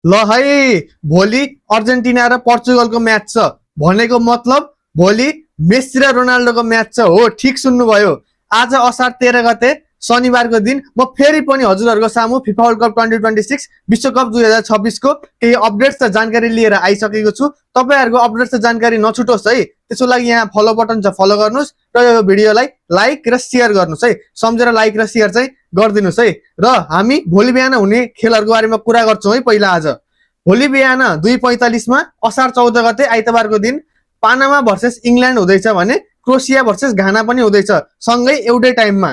ल है भोलि अर्जेन्टिना र पोर्चुगलको म्याच छ भनेको मतलब भोलि मेस्सी र रोनाल्डोको म्याच छ हो। ठिक सुन्नुभयो। आज असार 13 गते शनिबारको दिन म फेरि पनि हजुरहरूको सामु फिफा वर्ल्ड कप 2026 विश्वकप 2026 को केही अपडेट्स र जानकारी लिएर आइसकेको छु। तपाईहरुको अपडेट्स र जानकारी नछुटोस् है। त्यसको लागि यहाँ फलो बटन छ, फलो गर्नुस् र यो भिडियोलाई लाइक र शेयर गर्नुस् है। सम्झेर लाइक र शेयर चाहिँ गरिदिनुस् है। र हामी भोलि बिहान हुने खेलहरुको बारेमा कुरा गर्छौं है। पहिला आज भोलि बिहान 2:45 मा असार 14 गते आइतबारको दिन पानामा भर्सेस इंग्ल्यान्ड हुँदैछ भने क्रोएसिया भर्सेस घाना पनि हुँदैछ सँगै एउटै टाइममा।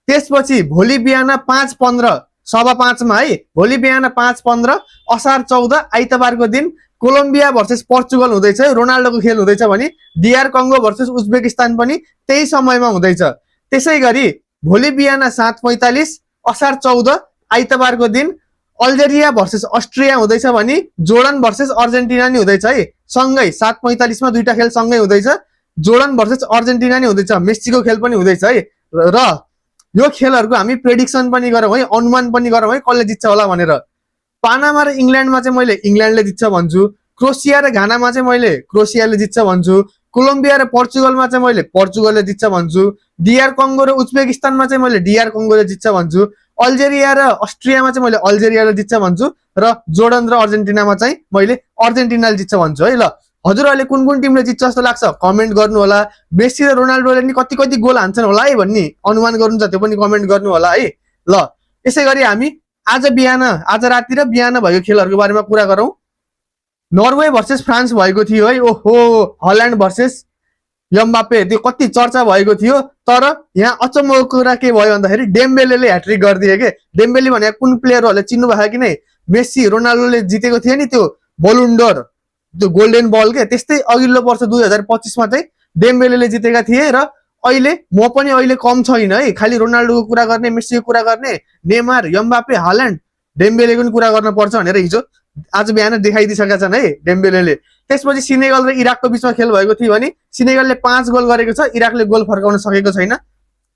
त्यसपछि भोलि बिहान 5:15 5:15 मा है, भोलि बिहान 5:15 असार 14 आइतबारको दिन कोलम्बिया भर्सेस पोर्चुगल हुँदैछ। रोनाल्डोको खेल हुँदैछ भने डीआर कङ्गो भर्सेस उज्बेकिस्तान पनि त्यही समयमा हुँदैछ। त्यसैगरी भोलि बिहान 7:45 असार 14 आइतबारको दिन अल्जेरिया भर्सेस अस्ट्रिया हुँदैछ भने जोर्डन भर्सेस अर्जेन्टिना नि हुँदैछ है। सँगै 7:45 मा दुईटा खेल सँगै हुँदैछ। जोर्डन भर्सेस अर्जेन्टिना नि हुँदैछ, मेस्सीको खेल पनि हुँदैछ है। र यो खेलहरुको हामी प्रेडिक्सन पनि गरौँ है, अनुमान पनि गरौँ है कसले जित्छ होला भनेर। पानामा र इंग्ल्यान्डमा चाहिँ मैले इंग्ल्यान्डले जित्छ भन्छु। क्रोएसिया र घानामा चाहिँ मैले क्रोएसियाले जित्छ भन्छु। कोलम्बिया र पोर्चुगलमा चाहिँ मैले पोर्चुगलले जित्छ भन्छु। डीआर कङ्गो र उज्बेकिस्तानमा चाहिँ मैले डीआर कङ्गोले जित्छ भन्छु। अल्जेरिया र अस्ट्रियामा चाहिँ मैले अल्जेरियाले जित्छ भन्छु र जोर्डन र अर्जेन्टिनामा चाहिँ मैले अर्जेन्टिनाले जित्छ भन्छु है। ल हजुरहरुले कुन कुन टिमले जित्छ जस्तो लाग्छ कमेन्ट गर्नु होला। मेस्सी र रोनाल्डोले नि कति कति गोल हान्छन् होला है भन्ने अनुमान गर्नुहुन्छ, त्यो पनि कमेन्ट गर्नु होला है। ल यसैगरी हामी आज राति र बिहान भएको खेलहरुको बारेमा कुरा गरौँ। नर्वे भर्सेस फ्रान्स भएको थियो है। ओहो, हल्यान्ड भर्सेस एम्बापे, त्यो कति चर्चा भएको थियो। तर यहाँ अचम्मको कुरा के भयो भन्दाखेरि डेम्बेलेले ह्याट्रिक गरिदिए के। डेम्बेले भने कुन प्लेयरहरुले चिन्नु भएको कि नै, मेस्सी रोनाल्डोले जितेको थियो नि त्यो बलुन्डोर, त्यो गोल्डन बल के। त्यस्तै अघिल्लो वर्ष 2025 मा चाहिँ डेम्बेलेले जितेका थिए। र अहिले म पनि अहिले कम छैन है, खाली रोनाल्डोको कुरा गर्ने, मेस्सीको कुरा गर्ने, नेमार, एम्बापे, हाल्यान्ड, डेम्बेलेको पनि कुरा गर्न पर्छ भनेर हिजो आज बिहान देखाइदिसकेका छन् है डेम्बेलेले। त्यसपछि सेनेगल र इराकको बीचमा खेल भएको थियो भने सेनेगलले 5 गोल गरेको छ, इराकले गोल फर्काउन सकेको छैन।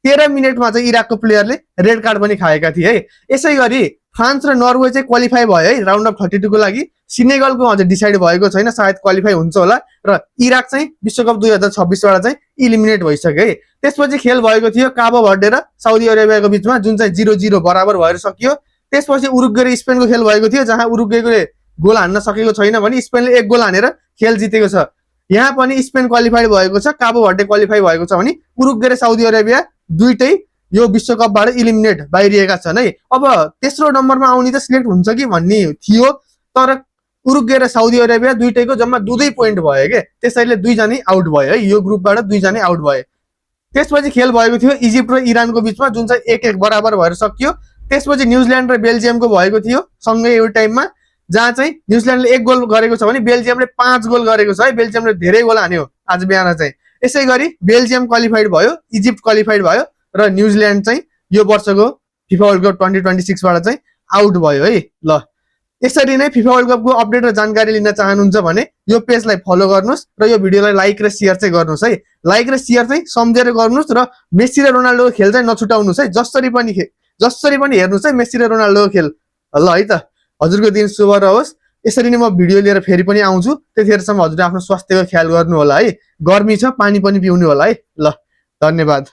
13 मिनेटमा चाहिँ इराकको प्लेयरले रेड कार्ड पनि खाएका थिए है। यसैगरी फ्रान्स र नर्वे चाहिँ क्वालिफाई भयो है राउन्ड अफ 32 को लागि। सेनेगलको अझै डिसाइड भएको छैन, सायद क्वालिफाई हुन्छ होला। र इराक चाहिँ विश्वकप 2026 बाट चाहिँ इलिमिनेट भइसक्यो है। त्यसपछि खेल भएको थियो काबो भर्डे र साउदी अरेबियाको बीचमा, जुन चाहिँ 0-0 बराबर भएर सकियो। त्यसपछि उरुग्वे र स्पेनको खेल भएको थियो, जहाँ उरुग्वेले गोल हान्न सकेको छैन भने स्पेनले 1 गोल हानेर खेल जितेको छ। यहाँ पनि स्पेन क्वालिफाई भएको छ, काबो भर्डे क्वालिफाई भएको छ भने उरुग्वे र साउदी अरेबिया दुईटै यो विश्वकपबाट इलिमिनेट बाहिरिएका छन् है। अब तेस्रो नम्बरमा आउने त सिलेक्ट हुन्छ कि भन्ने थियो, तर उरुग्वे र साउदी अरेबिया दुईटैको जम्मा 2 पोइन्ट भयो के। त्यसैले 2 जनै आउट भयो है, यो ग्रुपबाट 2 जनै आउट भए। त्यसपछि खेल भएको थियो इजिप्ट र इरानको बीचमा, जुन चाहिँ 1-1 बराबर भएर सकियो। त्यसपछि न्यूजील्यान्ड र बेल्जियमको भएको थियो सँगै एउटा टाइममा, जहाँ चाहिँ न्यूजील्यान्डले 1 गोल गरेको छ भने बेल्जियमले 5 गोल गरेको छ है। बेल्जियमले धेरै गोल हान्यो आज बिहान चाहिँ। यसैगरी बेल्जियम क्वालिफाइड भयो, इजिप्ट क्वालिफाइड भयो र न्यूजील्यान्ड चाहिँ यो वर्षको फिफा वर्ल्ड कप 2026 बाट चाहिँ आउट भयो है। ल यसरी नै फिफा वर्ल्ड कपको अपडेट र जानकारी लिन चाहनुहुन्छ भने यो पेजलाई फलो गर्नुस् र यो भिडियोलाई लाइक र शेयर चाहिँ गर्नुस् है। लाइक र शेयर चाहिँ सम्झेर गर्नुस् र मेस्सी र रोनाल्डोको खेल चाहिँ नछुटाउनुस् है। जसरी पनि हेर्नुस् है मेस्सी र रोनाल्डोको खेल। ल है त, हजुरको दिन शुभ रहोस्। यसरी नै म भिडियो लिएर फेरि पनि आउँछु। त्यतिखेरसम्म हजुरले आफ्नो स्वास्थ्यको ख्याल गर्नु होला है। गर्मी छ, पानी पनि पिउनु होला है। ल धन्यवाद।